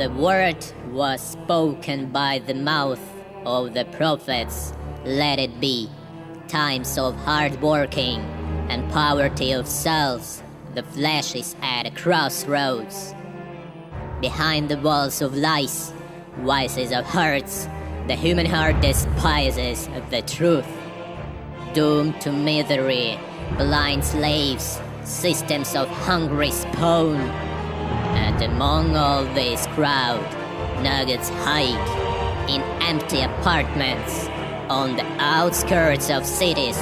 The word was spoken by the mouth of the prophets. Let it be. Times of hard working and poverty of souls, the flesh is at a crossroads. Behind the walls of lies, vices of hearts, the human heart despises the truth. Doomed to misery, blind slaves, systems of hungry spawn. And among all this crowd, nuggets hide in empty apartments on the outskirts of cities,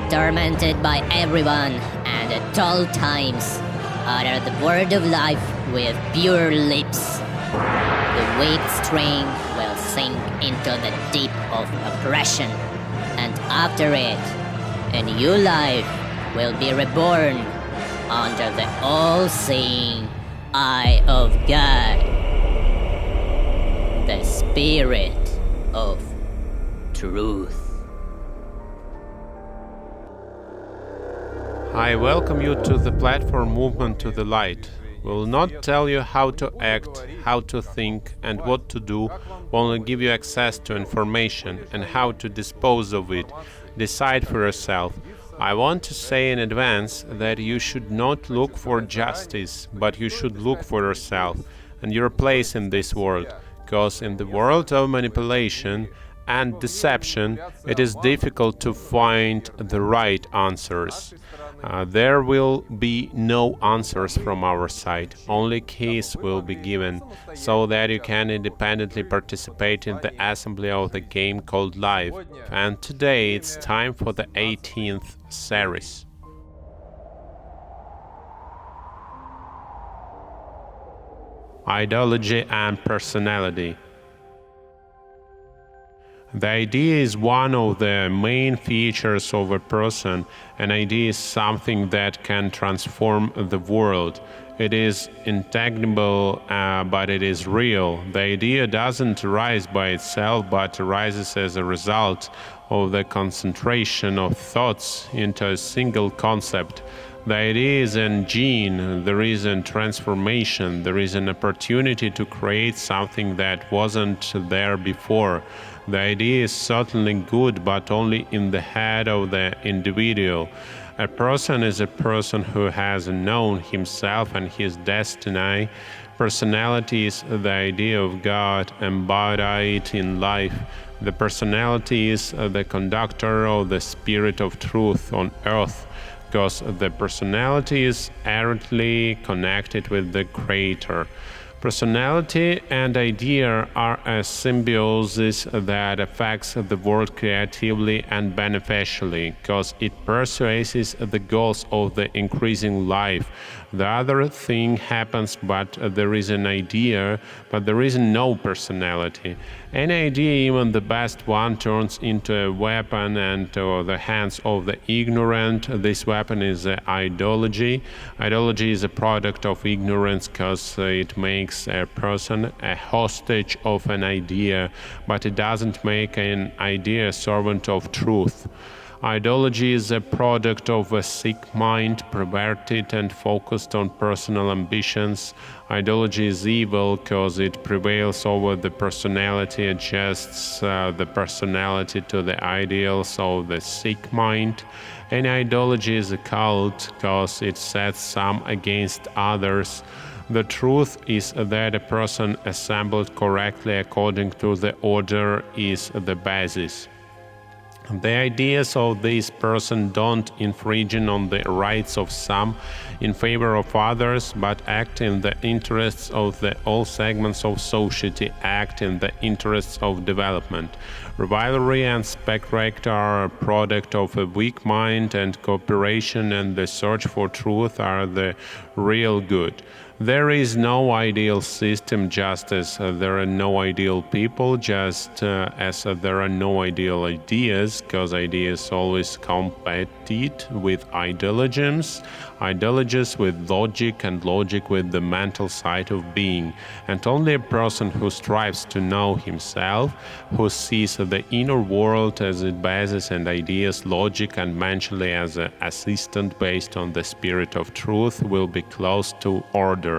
tormented by everyone and at all times, utter the word of life with pure lips. The weak string will sink into the deep of oppression, and after it, a new life will be reborn under the all-seeing eye of God, the Spirit of Truth. I welcome you to the platform Movement to the Light. We will not tell you how to act, how to think, and what to do. We only give you access to information and how to dispose of it. Decide for yourself. I want to say in advance that you should not look for justice, but you should look for yourself and your place in this world, because in the world of manipulation and deception, it is difficult to find the right answers. There will be no answers from our side, only keys will be given, so that you can independently participate in the assembly of the game called life. And today it's time for the 18th series. Ideology and personality. The idea is one of the main features of a person. An idea is something that can transform the world. It is intangible, but it is real. The idea doesn't arise by itself, but arises as a result of the concentration of thoughts into a single concept. The idea is a gene, there is a transformation, there is an opportunity to create something that wasn't there before. The idea is certainly good, but only in the head of the individual. A person is a person who has known himself and his destiny. Personality is the idea of God embodied in life. The personality is the conductor of the Spirit of Truth on earth, because the personality is inherently connected with the Creator. Personality and idea are a symbiosis that affects the world creatively and beneficially, because it pursues the goals of the increasing life. The other thing happens, but there is an idea, but there is no personality. An idea, even the best one, turns into a weapon and to the hands of the ignorant. This weapon is ideology. Ideology is a product of ignorance because it makes a person a hostage of an idea, but it doesn't make an idea a servant of truth. Ideology is a product of a sick mind, perverted and focused on personal ambitions. Ideology is evil because it prevails over the personality, adjusts the personality to the ideals of the sick mind. And ideology is a cult because it sets some against others. The truth is that a person assembled correctly according to the order is the basis. The ideas of this person don't infringe on the rights of some in favor of others, but act in the interests of all segments of society, act in the interests of development. Rivalry and spectacle are a product of a weak mind, and cooperation and the search for truth are the real good. There is no ideal system, just as there are no ideal people, just as there are no ideal ideas, because ideas always compete with ideologems, ideologies with logic, and logic with the mental side of being. And only a person who strives to know himself, who sees the inner world as a basis and ideas, logic, and mentally as an assistant based on the Spirit of Truth, will be close to order.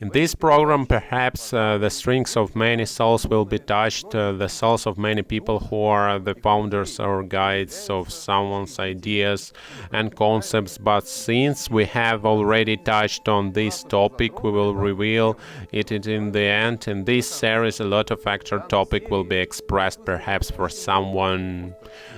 In this program, perhaps the strings of many souls will be touched, the souls of many people who are the founders or guides of someone's ideas and concepts. But since we have already touched on this topic, we will reveal it in the end. In this series, a lot of actual topic will be expressed, perhaps for someone.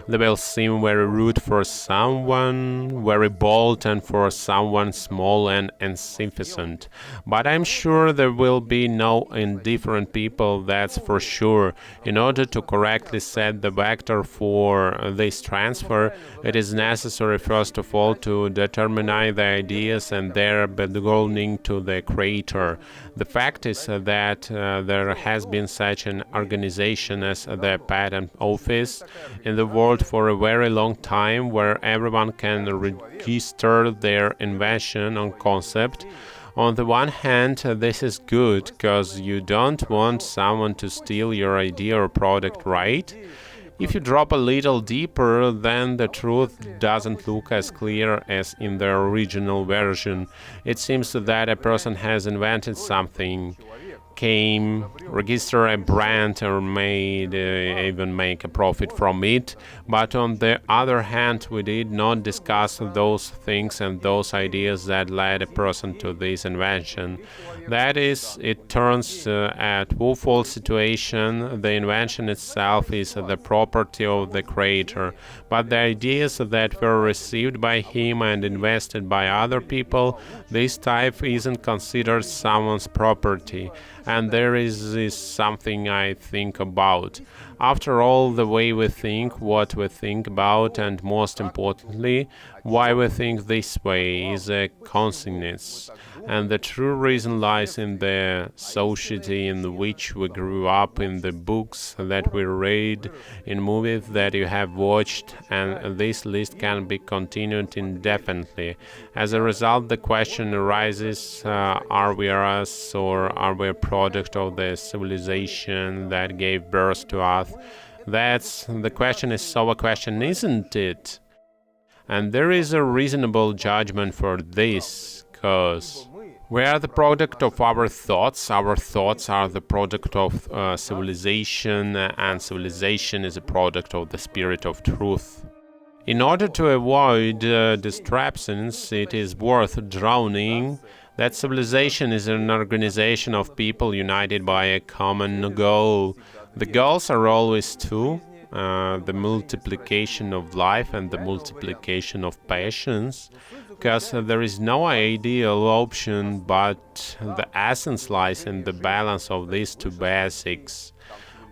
They will seem very rude for someone, very bold, and for someone small and insignificant. But I'm sure there will be no indifferent people, that's for sure. In order to correctly set the vector for this transfer, it is necessary first of all to determine the ideas and their belonging to the creator. The fact is that there has been such an organization as the Patent Office in the world for a very long time, where everyone can register their invention or concept. On the one hand, this is good because you don't want someone to steal your idea or product, right? If you drop a little deeper, then the truth doesn't look as clear as in the original version. It seems that a person has invented something, came, register a brand, or made even make a profit from it. But on the other hand, we did not discuss those things and those ideas that led a person to this invention. That is, it turns a twofold situation. The invention itself is the property of the creator, but the ideas that were received by him and invested by other people, this type isn't considered someone's property. And there is something I think about. After all, the way we think, what we think about, and most importantly, why we think this way is a consequence. And the true reason lies in the society in which we grew up, in the books that we read, in movies that you have watched, and this list can be continued indefinitely. As a result, the question arises, are we us, or are we a product of the civilization that gave birth to us? That's the question. Is so a question, isn't it? And there is a reasonable judgment for this, because we are the product of our thoughts are the product of civilization, and civilization is a product of the spirit of truth. In order to avoid distractions, it is worth drowning that civilization is an organization of people united by a common goal. The goals are always two, the multiplication of life and the multiplication of passions, because there is no ideal option, but the essence lies in the balance of these two basics.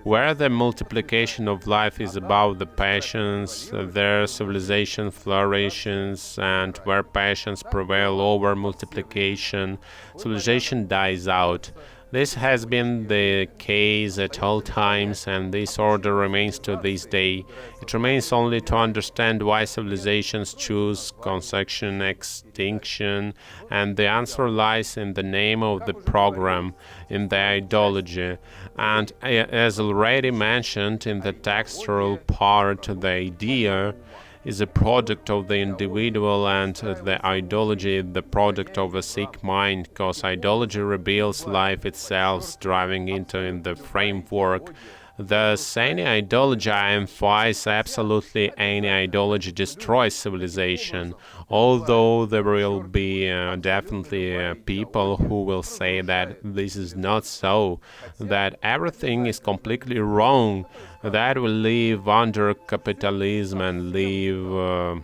Where the multiplication of life is about the passions, there civilization flourishes, and where passions prevail over multiplication, civilization dies out. This has been the case at all times, and this order remains to this day. It remains only to understand why civilizations choose conception, extinction, and the answer lies in the name of the program, in the ideology. And as already mentioned in the textual part, the idea is a product of the individual, and the ideology the product of a sick mind, because ideology reveals life itself, driving into in the framework. Thus, any ideology, I emphasize, absolutely any ideology destroys civilization, although there will be definitely people who will say that this is not so, that everything is completely wrong, that we live under capitalism and live,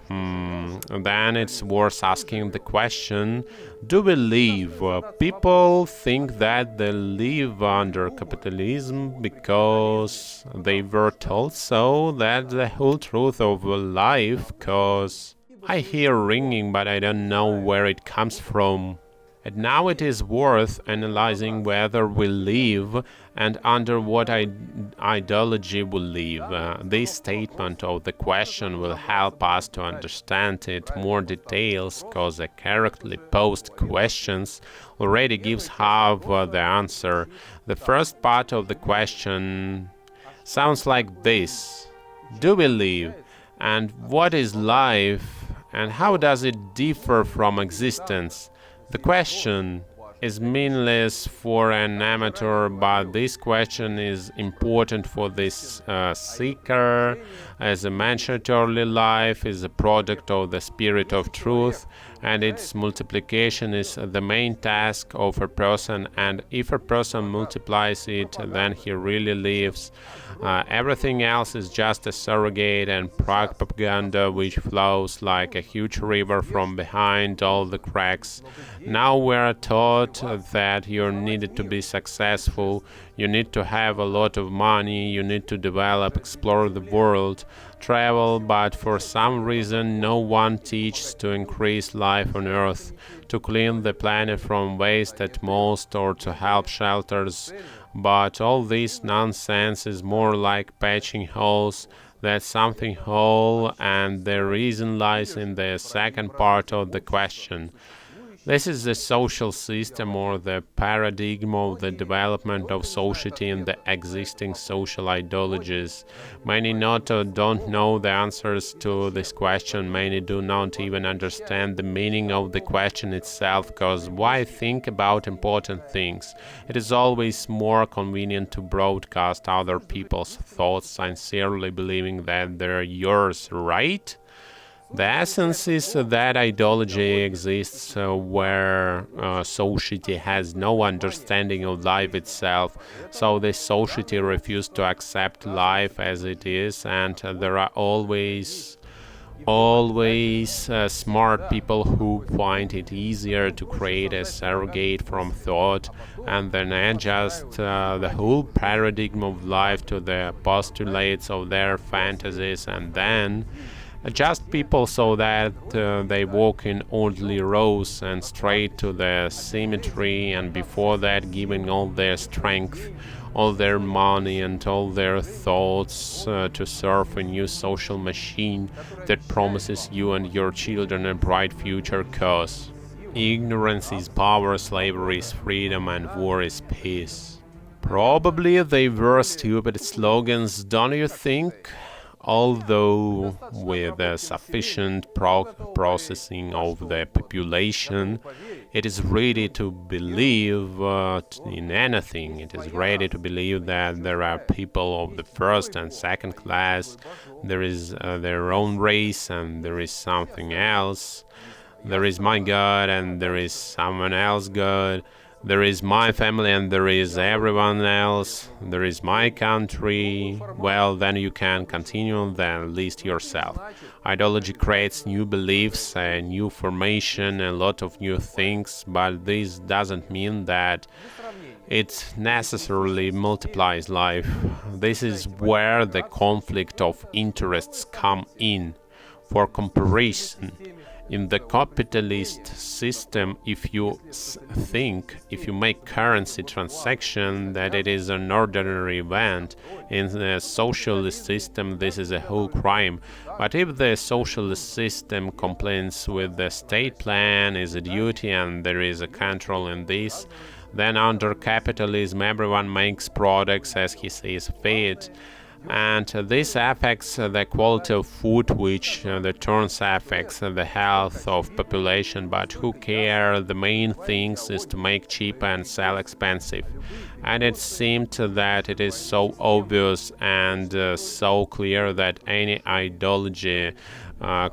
then it's worth asking the question, do we live? People think that they live under capitalism because they were told so, that's the whole truth of life, because I hear ringing, but I don't know where it comes from. And now it is worth analyzing whether we live and under what ideology we live. This statement of the question will help us to understand it more details, because the correctly posed questions already gives half the answer. The first part of the question sounds like this: do we live? And what is life? And how does it differ from existence? The question, is meaningless for an amateur, but this question is important for this seeker. As I mentioned earlier, life is a product of the spirit of truth, and its multiplication is the main task of a person, and if a person multiplies it, then he really lives. Everything else is just a surrogate and propaganda which flows like a huge river from behind all the cracks. Now we're taught that you needed to be successful, you need to have a lot of money, you need to develop, explore the world, travel, but for some reason no one teaches to increase life on Earth, to clean the planet from waste at most, or to help shelters. But all this nonsense is more like patching holes. That's something whole, and the reason lies in the second part of the question. This is the social system or the paradigm of the development of society and the existing social ideologies. Many don't know the answers to this question. Many do not even understand the meaning of the question itself, because why think about important things? It is always more convenient to broadcast other people's thoughts, sincerely believing that they're yours, right? The essence is that ideology exists where society has no understanding of life itself, so the society refuses to accept life as it is, and there are always smart people who find it easier to create a surrogate from thought and then adjust the whole paradigm of life to the postulates of their fantasies, and then adjust people so that they walk in orderly rows and straight to the symmetry, and before that giving all their strength, all their money and all their thoughts to serve a new social machine that promises you and your children a bright future, cause ignorance is power, slavery is freedom, and war is peace. Probably they were stupid slogans, don't you think? Although with sufficient processing of the population, it is ready to believe in anything. It is ready to believe that there are people of the first and second class, there is their own race, and there is something else. There is my God and there is someone else's God. There is my family and there is everyone else. There is my country. Well, then you can continue, then list yourself. Ideology creates new beliefs, a new formation, a lot of new things, but this doesn't mean that it necessarily multiplies life. This is where the conflict of interests come in. For comparison, in the capitalist system, if you make currency transaction, that it is an ordinary event. In the socialist system, this is a whole crime. But if the socialist system complies with the state plan, is a duty, and there is a control in this, then under capitalism, everyone makes products as he sees fit. And this affects the quality of food, which the turns affects the health of population, but who care? The main thing is to make cheap and sell expensive. And it seemed that it is so obvious and so clear that any ideology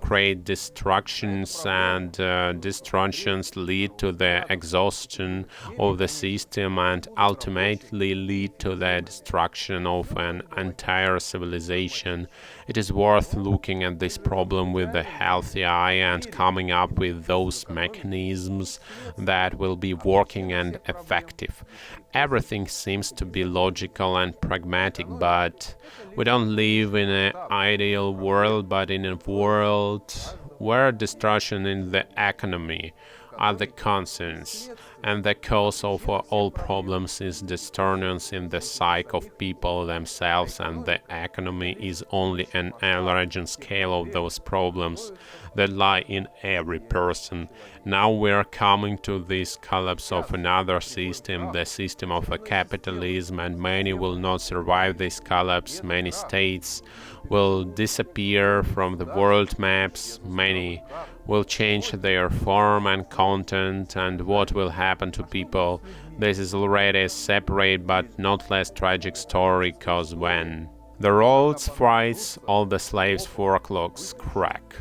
create destructions, and destructions lead to the exhaustion of the system and ultimately lead to the destruction of an entire civilization. It is worth looking at this problem with a healthy eye and coming up with those mechanisms that will be working and effective. Everything seems to be logical and pragmatic, but we don't live in an ideal world, but in a world where destruction in the economy are the concerns, and the cause of all problems is disturbance in the psyche of people themselves, and the economy is only an enlarged scale of those problems that lie in every person. Now we are coming to this collapse of another system, the system of a capitalism, and many will not survive this collapse. Many states will disappear from the world maps, many will change their form and content, and what will happen to people. This is already a separate but not less tragic story, cause when the roads fries, all the slaves' forklocks crack.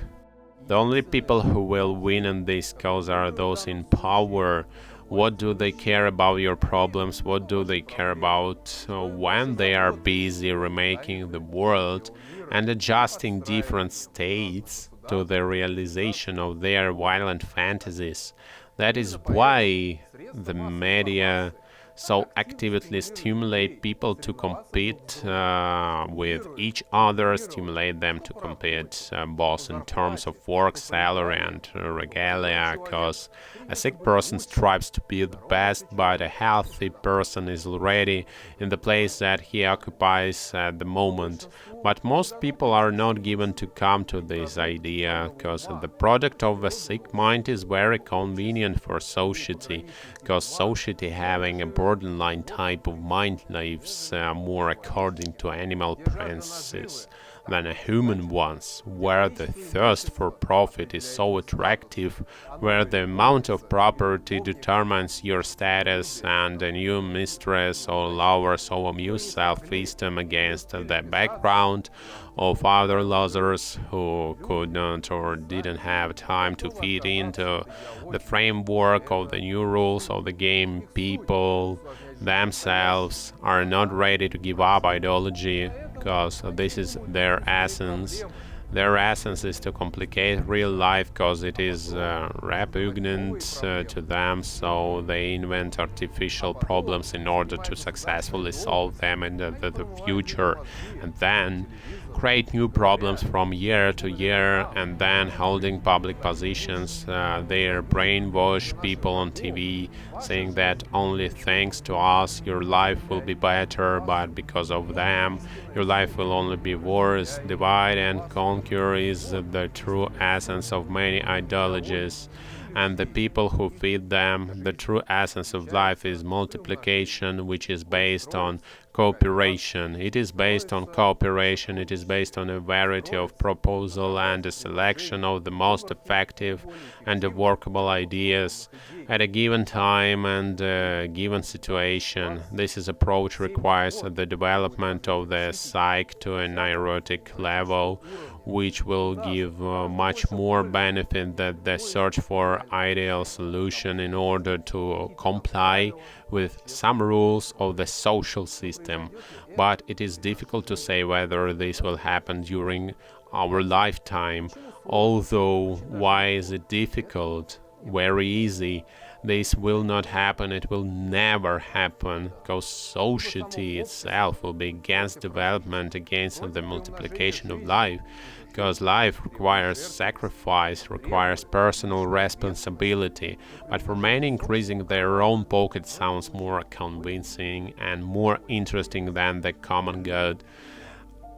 The only people who will win in this cause are those in power. What do they care about your problems? What do they care about when they are busy remaking the world and adjusting different states to the realization of their violent fantasies? That is why the media so actively stimulate people to compete with each other, stimulate them to compete both in terms of work, salary, and regalia, because a sick person strives to be the best, but a healthy person is already in the place that he occupies at the moment. But most people are not given to come to this idea, because the product of a sick mind is very convenient for society, because society having a borderline type of mind lives more according to animal principles than a human ones, where the thirst for profit is so attractive, where the amount of property determines your status, and a new mistress or lover so amuse self-esteem against the background of other losers who could not or didn't have time to fit into the framework of the new rules of the game. People themselves are not ready to give up ideology, because this is their essence. Their essence is to complicate real life because it is repugnant to them, so they invent artificial problems in order to successfully solve them in the future, and then create new problems from year to year, and then holding public positions. They brainwash people on TV, saying that only thanks to us your life will be better, but because of them your life will only be worse. Divide and conquer is the true essence of many ideologies, and the people who feed them. The true essence of life is multiplication, which is based on cooperation. It is based on cooperation, it is based on a variety of proposal and a selection of the most effective and workable ideas at a given time and a given situation. This approach requires the development of the psyche to a neurotic level, which will give much more benefit than the search for ideal solution in order to comply with some rules of the social system. But it is difficult to say whether this will happen during our lifetime. Although, why is it difficult? Very easy. This will not happen, it will never happen, because society itself will be against development, against the multiplication of life, because life requires sacrifice, requires personal responsibility, but for many increasing their own pocket sounds more convincing and more interesting than the common good.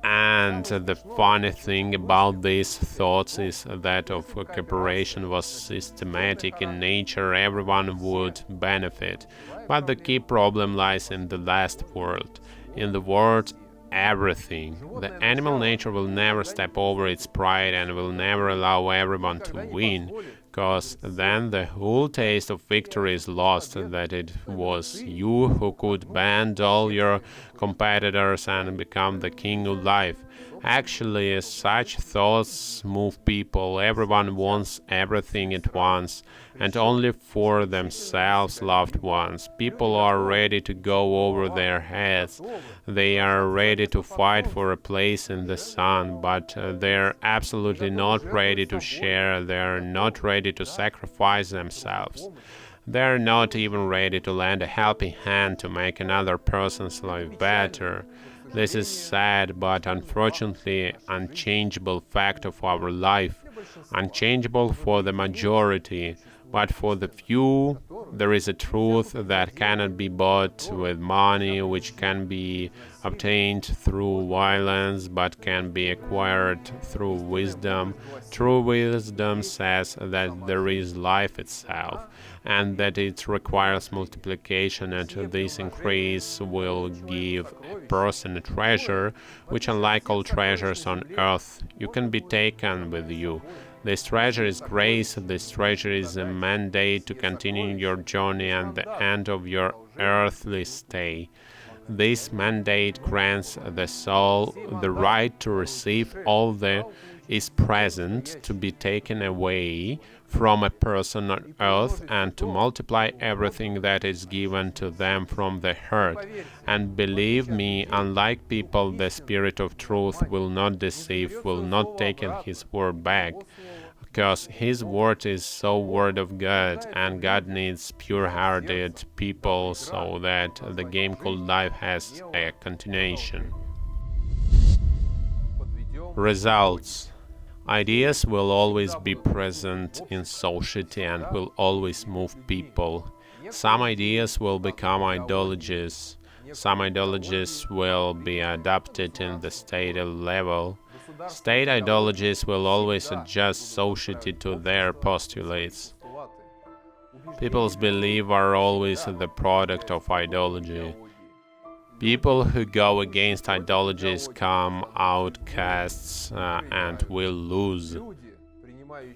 And the funny thing about these thoughts is that if cooperation was systematic in nature, everyone would benefit. But the key problem lies in the last word. In the word everything. The animal nature will never step over its pride and will never allow everyone to win, because then the whole taste of victory is lost, that it was you who could bend all your competitors and become the king of life. Actually, such thoughts move people. Everyone wants everything at once, and only for themselves loved ones. People are ready to go over their heads. They are ready to fight for a place in the sun, but they're absolutely not ready to share. They're not ready to sacrifice themselves. They're not even ready to lend a helping hand to make another person's life better. This is sad but unfortunately unchangeable fact of our life. Unchangeable for the majority, but for the few there is a truth that cannot be bought with money, which can be obtained through violence, but can be acquired through wisdom. True wisdom says that there is life itself, and that it requires multiplication, and this increase will give a person a treasure, which unlike all treasures on earth, you can be taken with you. This treasure is grace, this treasure is a mandate to continue your journey and the end of your earthly stay. This mandate grants the soul the right to receive all that is present to be taken away from a person on earth and to multiply everything that is given to them from the heart. And believe me, unlike people, the Spirit of Truth will not deceive, will not take his word back, because his word is so word of God, and God needs pure-hearted people so that the game called life has a continuation. Results. Ideas will always be present in society and will always move people. Some ideas will become ideologies. Some ideologies will be adopted in the state level. State ideologies will always adjust society to their postulates. People's beliefs are always the product of ideology. People who go against ideologies come outcasts and will lose.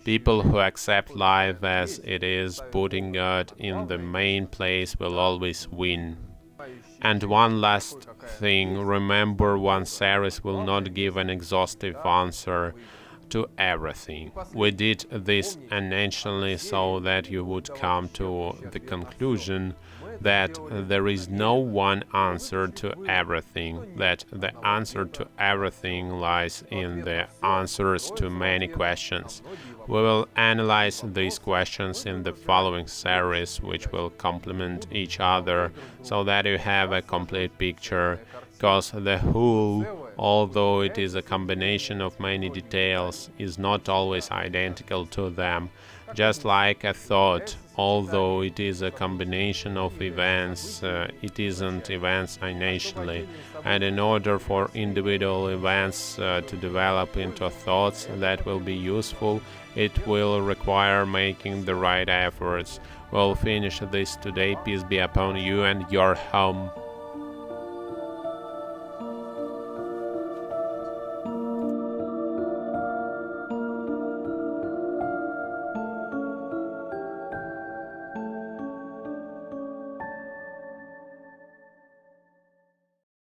People who accept life as it is, putting God in the main place, will always win. And one last thing, remember, one series will not give an exhaustive answer to everything. We did this intentionally so that you would come to the conclusion that there is no one answer to everything, that the answer to everything lies in the answers to many questions. We will analyze these questions in the following series, which will complement each other so that you have a complete picture, because the whole, although it is a combination of many details, is not always identical to them. Just like a thought, although it is a combination of events, it isn't events initially. And in order for individual events to develop into thoughts that will be useful, it will require making the right efforts. We'll finish this today. Peace be upon you and your home.